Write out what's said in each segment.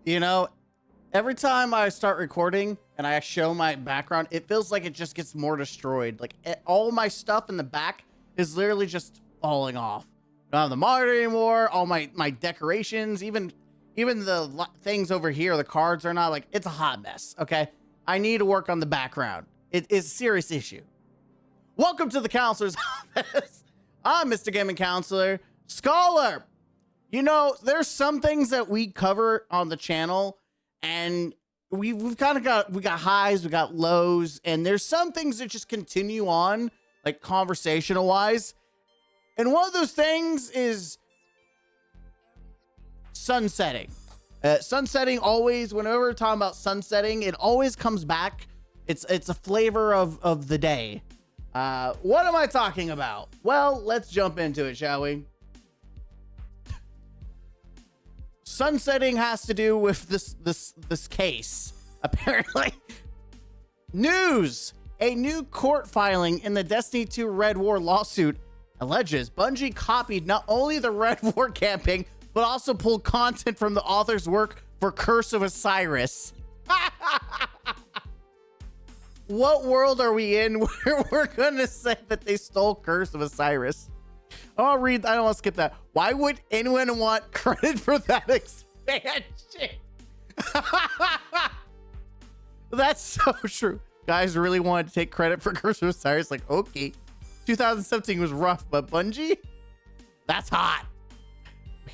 You know, every time I start recording and I show my background, it feels like it just gets more destroyed. Like all my stuff in the back is literally just falling off. I don't have the monitor anymore. All my decorations, even the things over here, the cards are not, like, it's a hot mess. Okay, I need to work on the background. It is a serious issue. Welcome to the counselor's office. I'm Mr. Gaming Counselor Scholar. You know, there's some things that we cover on the channel, and we've kind of got highs, we got lows, and there's some things that just continue on, like conversational wise. And one of those things is sunsetting. Sunsetting always, whenever we're talking about sunsetting, it always comes back. It's a flavor of the day. What am I talking about? Well, let's jump into it, shall we? Sunsetting has to do with this case, apparently. News! A new court filing in the Destiny 2 Red War lawsuit alleges Bungie copied not only the Red War campaign, but also pulled content from the author's work for Curse of Osiris. What world are we in where we're gonna say that they stole Curse of Osiris? I'll read. I don't want to skip that. Why would anyone want credit for that expansion? That's so true. Guys really wanted to take credit for Curse of Osiris. Like, okay, 2017 was rough, but Bungie, that's hot.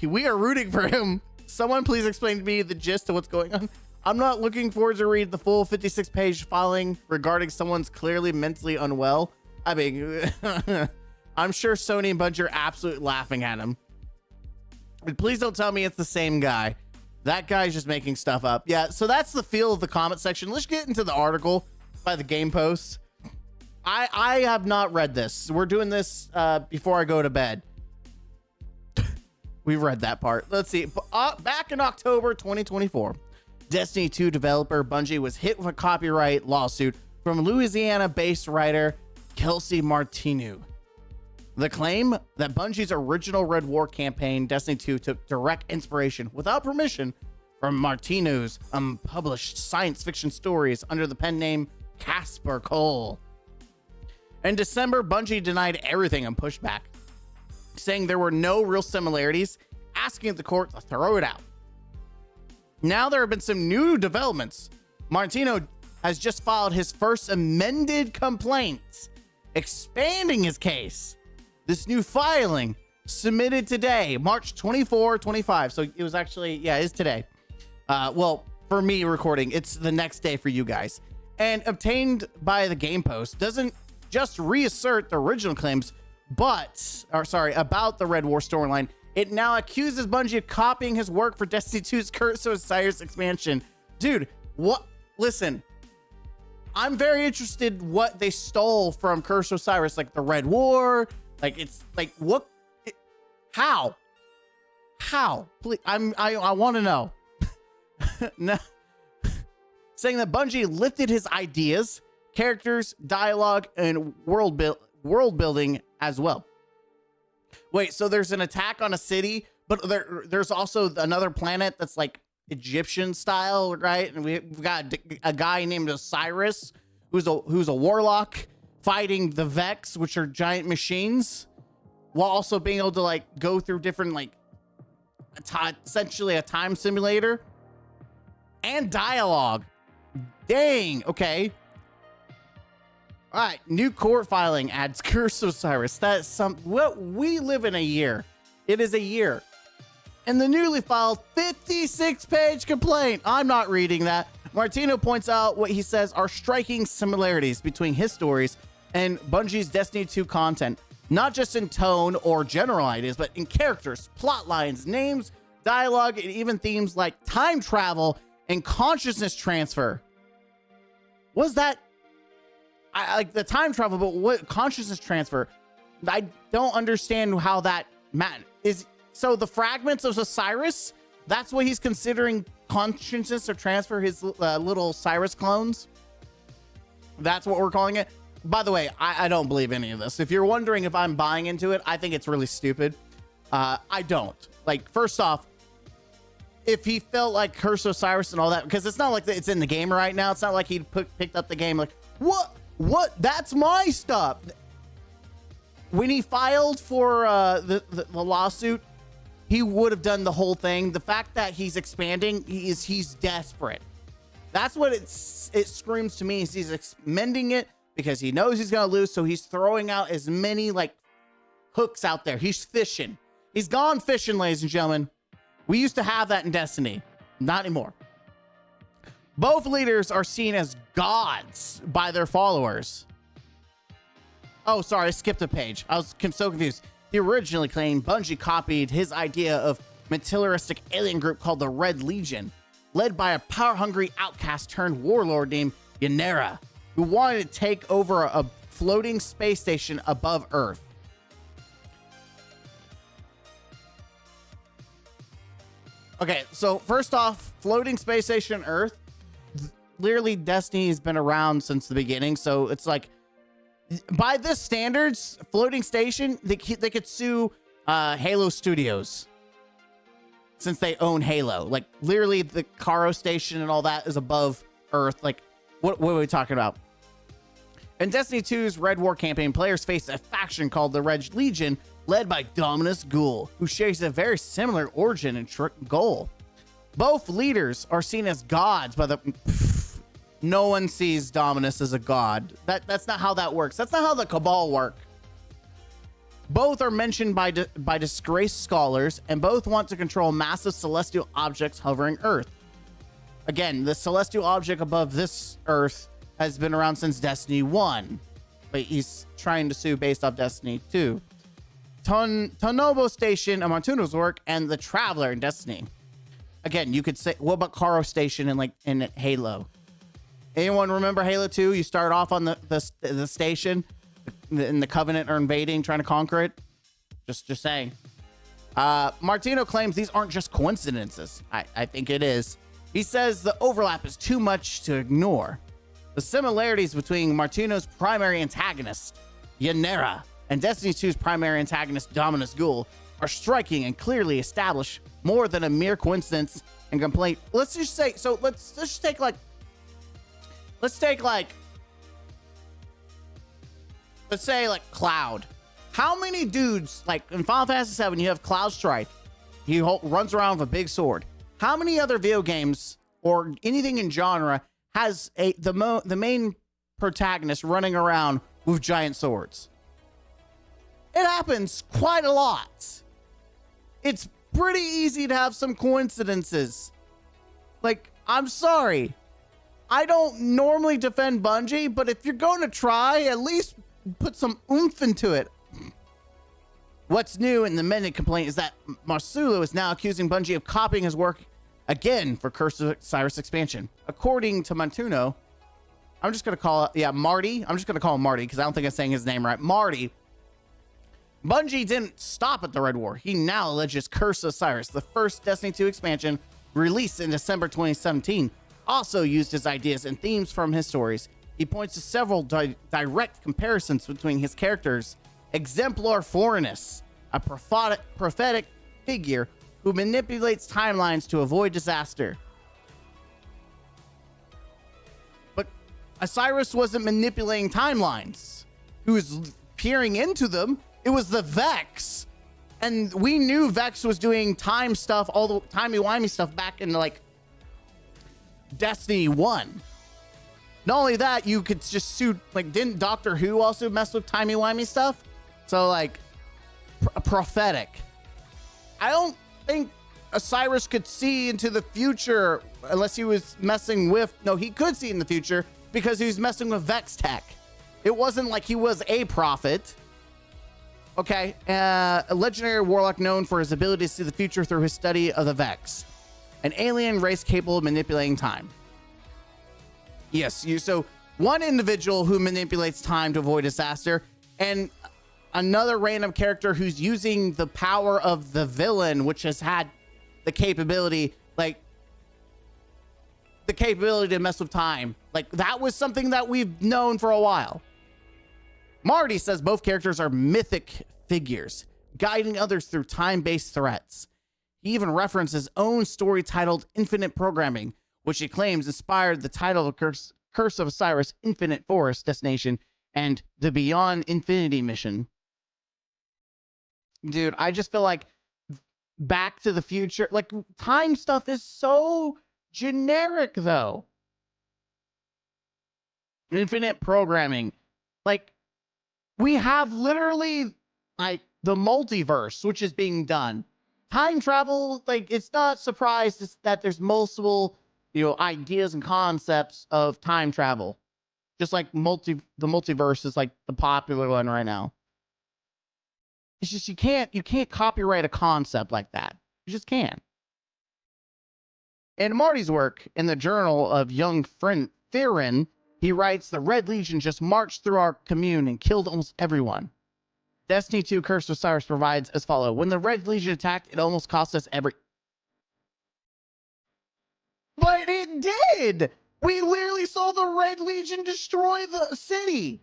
We are rooting for him. Someone please explain to me the gist of what's going on. I'm not looking forward to read the full 56-page filing regarding someone's clearly mentally unwell. I mean, I'm sure Sony and Bungie are absolutely laughing at him. But please don't tell me it's the same guy. That guy's just making stuff up. Yeah, so that's the feel of the comment section. Let's get into the article by the Game Post. I have not read this. We're doing this before I go to bed. We've read that part. Let's see. Back in October 2024, Destiny 2 developer Bungie was hit with a copyright lawsuit from Louisiana-based writer Kelsey Martineau. The claim that Bungie's original Red War campaign, Destiny 2, took direct inspiration without permission from Martineau's unpublished science fiction stories under the pen name Casper Cole. In December, Bungie denied everything and pushed back, saying there were no real similarities, asking the court to throw it out. Now there have been some new developments. Martineau has just filed his first amended complaint, expanding his case. This new filing, submitted today, March 24, 25. So it was actually, yeah, it is today. Well, for me recording, it's the next day for you guys. And obtained by the Game Post, doesn't just reassert the original claims, about the Red War storyline. It now accuses Bungie of copying his work for Destiny 2's Curse of Osiris expansion. Dude, what? Listen, I'm very interested what they stole from Curse of Osiris, like the Red War. Like, it's like, what? How? Please, I want to know. No. Saying that Bungie lifted his ideas, characters, dialogue, and world building as well. Wait, so there's an attack on a city, but there's also another planet that's like Egyptian style, right? And we've got a guy named Osiris, who's a warlock fighting the Vex, which are giant machines, while also being able to like go through different, like, essentially a time simulator and dialogue. Dang, okay. All right, new court filing adds Curse of Osiris. That's we live in a year. It is a year. And the newly filed 56-page complaint. I'm not reading that. Martineau points out what he says are striking similarities between his stories and Bungie's Destiny 2 content, not just in tone or general ideas, but in characters, plot lines, names, dialogue, and even themes like time travel and consciousness transfer. Was that? I like the time travel, but what consciousness transfer? I don't understand how that is. So the fragments of Osiris, that's what he's considering consciousness or transfer, his little Osiris clones. That's what we're calling it. By the way, I don't believe any of this. If you're wondering if I'm buying into it, I think it's really stupid. I don't. Like, first off, if he felt like Curse of Osiris and all that, because it's not like it's in the game right now. It's not like he picked up the game like, what? That's my stuff. When he filed for the lawsuit, he would have done the whole thing. The fact that he's expanding, he's desperate. That's what it screams to me. He's mending it because he knows he's gonna lose, so he's throwing out as many like hooks out there. He's fishing. He's gone fishing, ladies and gentlemen. We used to have that in Destiny, not anymore. Both leaders are seen as gods by their followers. Oh, sorry, I skipped a page. I was so confused. He originally claimed Bungie copied his idea of materialistic alien group called the Red Legion, led by a power-hungry outcast turned warlord named Ynera, who wanted to take over a floating space station above Earth. Okay, so first off, floating space station Earth. Clearly, Destiny has been around since the beginning, so it's like, by this standards, floating station, they could sue Halo Studios since they own Halo. Like, literally, the Caro station and all that is above Earth. Like, what are we talking about? In Destiny 2's Red War campaign, players face a faction called the Red Legion, led by Dominus Ghoul, who shares a very similar origin and goal. Both leaders are seen as gods by the... No one sees Dominus as a god. That's not how that works. That's not how the Cabal work. Both are mentioned by disgraced scholars, and both want to control massive celestial objects hovering Earth. Again, the celestial object above this Earth has been around since Destiny 1, but he's trying to sue based off Destiny 2. Tonobo Station, a Martuno's work, and the Traveler in Destiny. Again, you could say, what about Caro Station in Halo? Anyone remember Halo 2? You start off on the station, and the Covenant are invading, trying to conquer it. Just saying. Martino claims these aren't just coincidences. I think it is. He says the overlap is too much to ignore. The similarities between Martino's primary antagonist, Ynera, and Destiny 2's primary antagonist, Dominus Ghoul, are striking and clearly establish more than a mere coincidence and complaint. Let's just say, so let's take Cloud. How many dudes, like in Final Fantasy VII, you have Cloud Strife. He runs around with a big sword. How many other video games or anything in genre has the main protagonist running around with giant swords? It happens quite a lot. It's pretty easy to have some coincidences. Like, I'm sorry. I don't normally defend Bungie, but if you're going to try, at least put some oomph into it. What's new in the amended complaint is that Marsulo is now accusing Bungie of copying his work again for Curse of Osiris expansion. According to Montuno, I'm just going to call it, Marty. I'm just going to call him Marty because I don't think I'm saying his name right. Marty. Bungie didn't stop at the Red War. He now alleges Curse of Osiris, the first Destiny 2 expansion released in December 2017, also used his ideas and themes from his stories. He points to several direct comparisons between his characters. Exemplar Foreignus, a prophetic figure who manipulates timelines to avoid disaster. But Osiris wasn't manipulating timelines. He was peering into them. It was the Vex. And we knew Vex was doing time stuff, all the timey-wimey stuff back in like Destiny 1. Not only that, you could just sue, like, didn't Doctor Who also mess with timey-wimey stuff? So, like, prophetic. I don't think Osiris could see into the future unless he was messing with... No, he could see in the future because he was messing with Vex tech. It wasn't like he was a prophet. Okay, a legendary warlock known for his ability to see the future through his study of the Vex. An alien race capable of manipulating time. Yes, so one individual who manipulates time to avoid disaster, and another random character who's using the power of the villain, which has had the capability, to mess with time. Like, that was something that we've known for a while. Marty says both characters are mythic figures, guiding others through time-based threats. He even referenced his own story titled Infinite Programming, which he claims inspired the title of Curse of Osiris Infinite Forest Destination and the Beyond Infinity mission. Dude, I just feel like Back to the Future, like time stuff is so generic though. Infinite programming. Like, we have literally like the multiverse, which is being done. Time travel, like, it's not surprised that there's multiple, ideas and concepts of time travel. Just like the multiverse is like the popular one right now. It's just you can't copyright a concept like that. You just can't. In Marty's work in the Journal of Young Theron, he writes, the Red Legion just marched through our commune and killed almost everyone. Destiny 2 Curse of Osiris provides as follows. When the Red Legion attacked, it almost cost us every... But it did! We literally saw the Red Legion destroy the city!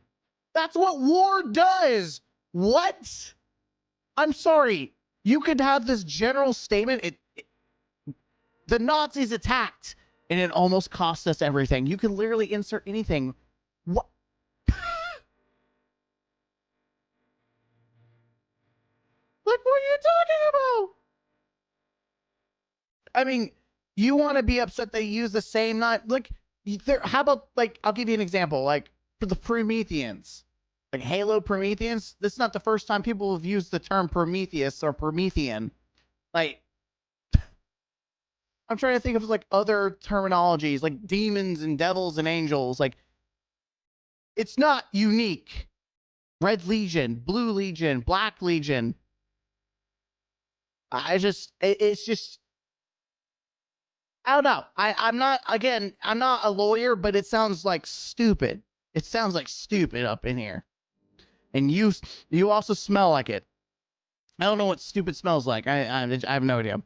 That's what war does! What? I'm sorry. You could have this general statement. The Nazis attacked, and it almost cost us everything. You can literally insert anything. What? Like, what are you talking about? I mean, you want to be upset they use the same knife? Like, how about, like, I'll give you an example. Like, for the Prometheans. Like, Halo Prometheans. This is not the first time people have used the term Prometheus or Promethean. Like, I'm trying to think of, like, other terminologies. Like, demons and devils and angels. Like, it's not unique. Red Legion, Blue Legion, Black Legion. It's just, I don't know. I'm not a lawyer, but it sounds like stupid. It sounds like stupid up in here. And you also smell like it. I don't know what stupid smells like. I have no idea.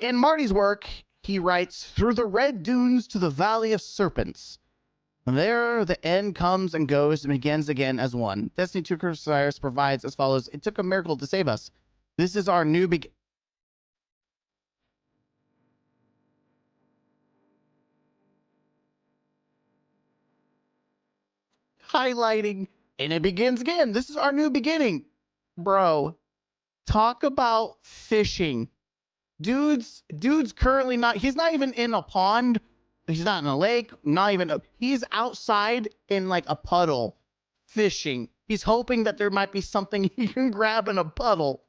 In Marty's work, he writes, through the red dunes to the valley of serpents. There the end comes and goes and begins again as one. Destiny 2 Curse of Osiris provides as follows. It took a miracle to save us. This is our new highlighting, and it begins again. This is our new beginning. Bro, talk about fishing. Dude's currently he's not even in a pond. He's not in a lake, he's outside in like a puddle fishing. He's hoping that there might be something he can grab in a puddle.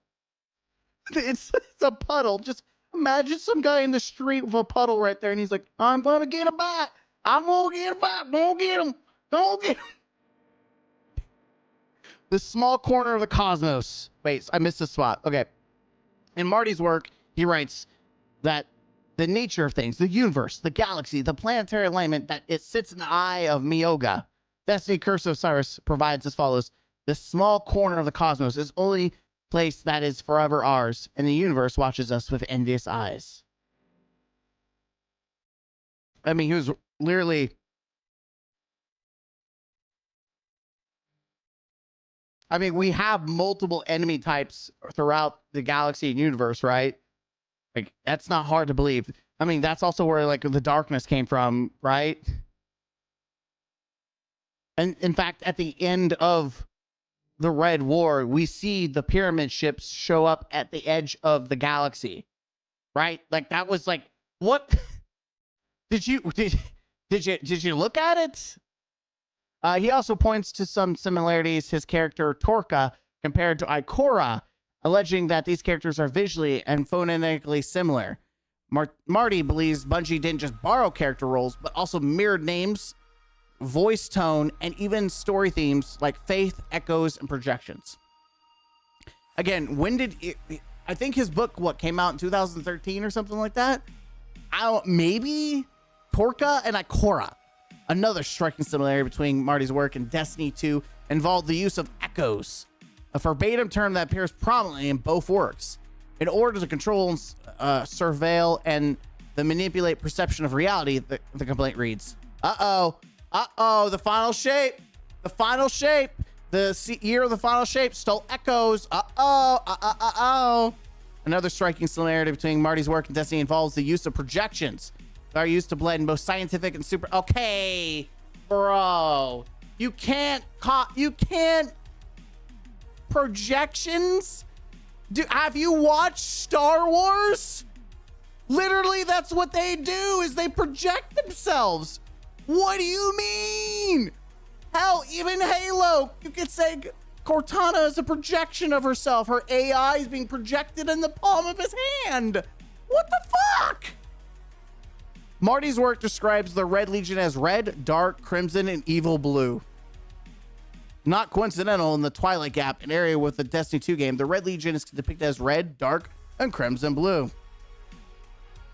It's a puddle. Just imagine some guy in the street with a puddle right there, and he's like, I'm gonna get a bite. I'm gonna get a bite. Don't get him. Don't get him. The small corner of the cosmos. Wait, I missed a spot. Okay. In Marty's work, he writes that the nature of things, the universe, the galaxy, the planetary alignment, that it sits in the eye of Myoga. Destiny Curse of Osiris provides as follows. This small corner of the cosmos is only place that is forever ours, and the universe watches us with envious eyes. I mean, he was literally... I mean, we have multiple enemy types throughout the galaxy and universe, right? Like, that's not hard to believe. I mean, that's also where, like, the darkness came from, right? And in fact, at the end of the Red War, we see the pyramid ships show up at the edge of the galaxy, right? Like, that was like, what? Did you look at it? He also points to some similarities, his character Torka compared to Ikora, alleging that these characters are visually and phonetically similar. Marty believes Bungie didn't just borrow character roles, but also mirrored names, voice tone, and even story themes like faith, echoes, and projections. Again, when did I think his book came out in 2013 or something like that? Maybe Torka and Ikora. Another striking similarity between Marty's work and Destiny 2 involved the use of echoes, a verbatim term that appears prominently in both works. In order to control, surveil, and manipulate perception of reality, the complaint reads, the final shape, the year of the final shape stole echoes, Another striking similarity between Marty's work and Destiny involves the use of projections that are used to blend both scientific and super. Okay, bro, you can't projections. Have you watched Star Wars? Literally, that's what they do, is they project themselves. What do you mean? Hell, even Halo, you could say Cortana is a projection of herself. Her AI is being projected in the palm of his hand. What the fuck? Marty's work describes the Red Legion as red, dark, crimson, and evil blue. Not coincidental, in the Twilight Gap, an area with the Destiny 2 game, the Red Legion is depicted as red, dark, and crimson blue.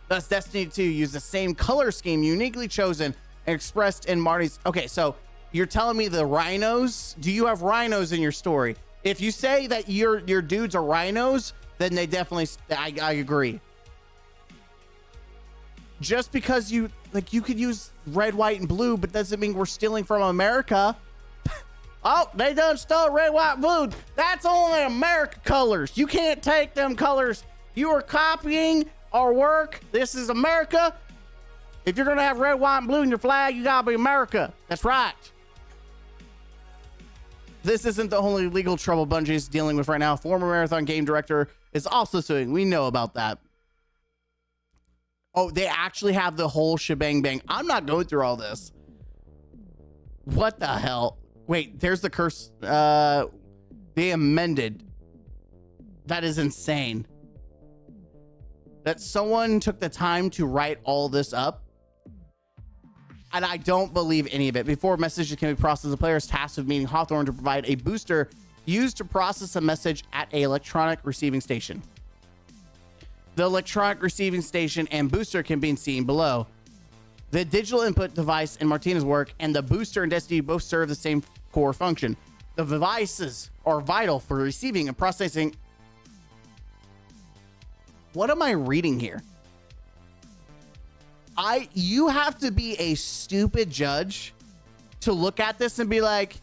Thus, Destiny 2 used the same color scheme uniquely chosen and expressed in Marty's. Okay, so you're telling me the rhinos? Do you have rhinos in your story? If you say that your dudes are rhinos, then they definitely, I agree. Just because you could use red, white, and blue, but doesn't mean we're stealing from America. Oh, they done stole red, white, blue. That's only America colors. You can't take them colors. You are copying our work. This is America. If you're gonna have red, white, and blue in your flag, you gotta be America. That's right. This isn't the only legal trouble Bungie is dealing with right now. Former Marathon game director is also suing. We know about that. Oh, they actually have the whole shebang bang. I'm not going through all this. What the hell? Wait, there's the curse. They amended. That is insane. That someone took the time to write all this up. And I don't believe any of it. Before messages can be processed, the player is tasked with meeting Hawthorne to provide a booster used to process a message at an electronic receiving station. The electronic receiving station and booster can be seen below. The digital input device in Martina's work and the booster in Destiny both serve the same core function. The devices are vital for receiving and processing. What am I reading here? You have to be a stupid judge to look at this and be like,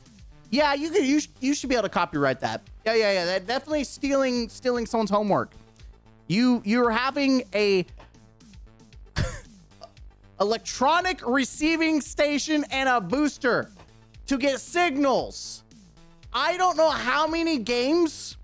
yeah, you should be able to copyright that. Yeah. That definitely stealing someone's homework. You're having a electronic receiving station and a booster to get signals. I don't know how many games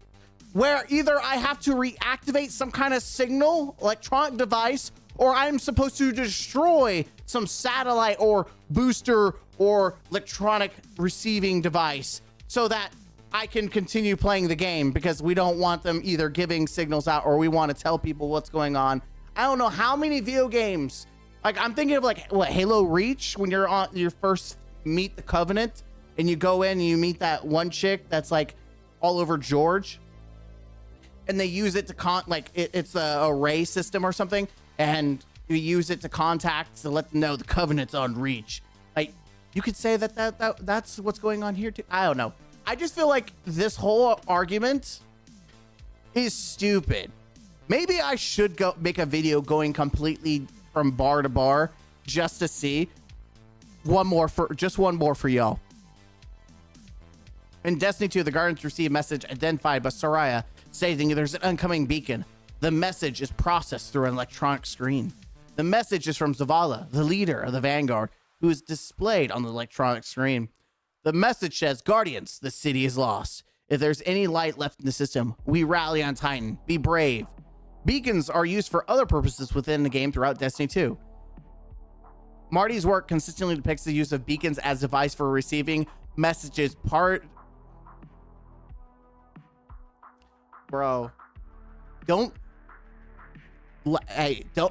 where either I have to reactivate some kind of signal, electronic device, or I'm supposed to destroy some satellite or booster or electronic receiving device so that I can continue playing the game, because we don't want them either giving signals out or we want to tell people what's going on. I don't know how many video games. Like, I'm thinking of like what, Halo Reach, when you're on your first meet the Covenant and you go in and you meet that one chick that's like all over George, and they use it to it's a array system or something, and you use it to contact to let them know the Covenant's on Reach. Like, you could say that's what's going on here too. I don't know. I just feel like this whole argument is stupid. Maybe I should go make a video going completely from bar to bar just to see. One more for y'all. In Destiny 2, the Guardians receive a message identified by Soraya stating there's an oncoming beacon. The message is processed through an electronic screen. The message is from Zavala, the leader of the Vanguard, who is displayed on the electronic screen. The message says, Guardians, the city is lost. If there's any light left in the system, we rally on Titan. Be brave. Beacons are used for other purposes within the game throughout Destiny 2. Marty's work consistently depicts the use of beacons as a device for receiving messages. Bro, don't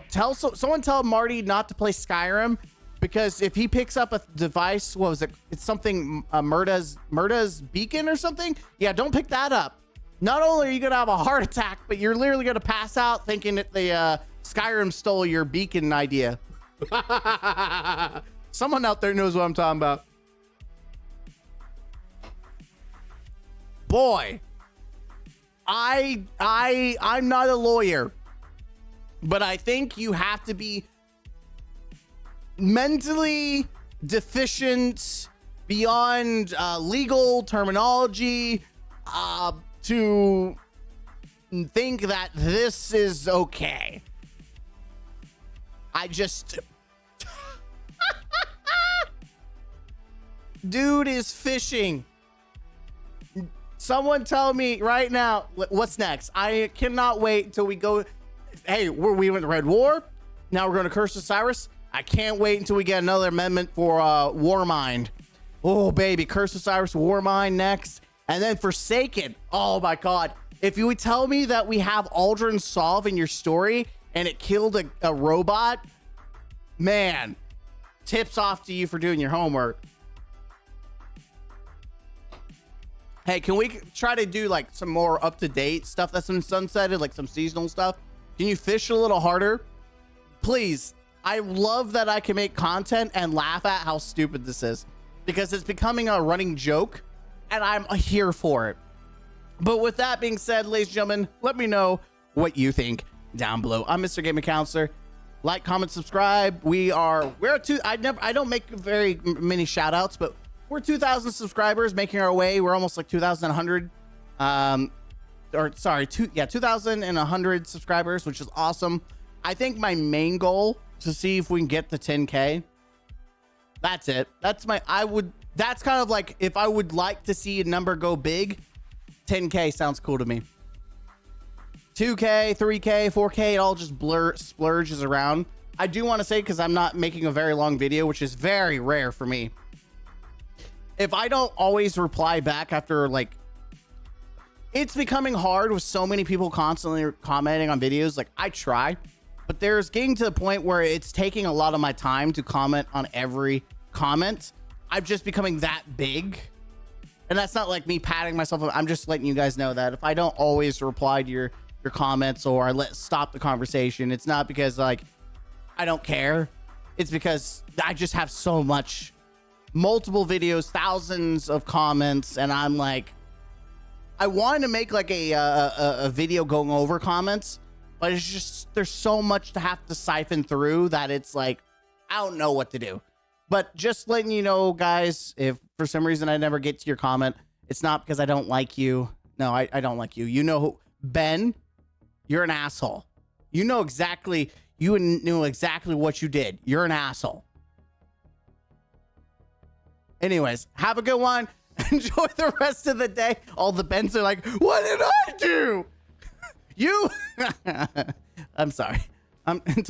someone tell Marty not to play Skyrim, because if he picks up a device, what was it? It's something, Murda's beacon or something. Yeah, don't pick that up. Not only are you gonna have a heart attack, but you're literally gonna pass out thinking that the Skyrim stole your beacon idea. Someone out there knows what I'm talking about. Boy, I'm not a lawyer, but I think you have to be mentally deficient beyond legal terminology to think that this is okay. I just... Dude is fishing. Someone tell me right now what's next. I cannot wait until we go. Hey, we went to Red War. Now we're going to Curse Osiris. I can't wait until we get another amendment for Warmind. Oh, baby. Curse Osiris, Warmind next. And then Forsaken. Oh, my God. If you would tell me that we have Aldrin Solve in your story and it killed a robot, man, tips off to you for doing your homework. Hey, can we try to do like some more up-to-date stuff that's been sunsetted, like some seasonal stuff? Can you fish a little harder? Please. I love that I can make content and laugh at how stupid this is, because it's becoming a running joke and I'm here for it. But with that being said, ladies and gentlemen, let me know what you think down below. I'm Mr. Gaming Counselor. Like, comment, subscribe. We're at two. I don't make very many shout outs, but we're 2,000 subscribers, making our way. We're almost like 2,100. 2,100 subscribers, which is awesome. I think my main goal to see if we can get to 10K. That's it. That's kind of like, if I would like to see a number go big, 10K sounds cool to me. 2K, 3K, 4K, it all just splurges around. I do want to say, because I'm not making a very long video, which is very rare for me. If I don't always reply back after, like, it's becoming hard with so many people constantly commenting on videos. Like, I try, but there's getting to the point where it's taking a lot of my time to comment on every comment. I'm just becoming that big. And that's not like me patting myself up. I'm just letting you guys know that if I don't always reply to your comments, or stop the conversation, it's not because like I don't care. It's because I just have so much, multiple videos, thousands of comments, and I'm like, I wanted to make like a video going over comments, but it's just, there's so much to have to siphon through that it's like, I don't know what to do. But just letting you know, guys, if for some reason I never get to your comment, it's not because I don't like you. No, I don't like you. You know who, Ben, you're an asshole. You knew exactly what you did. You're an asshole. Anyways, have a good one. Enjoy the rest of the day. All the Bens are like, what did I do? You. I'm sorry. Until next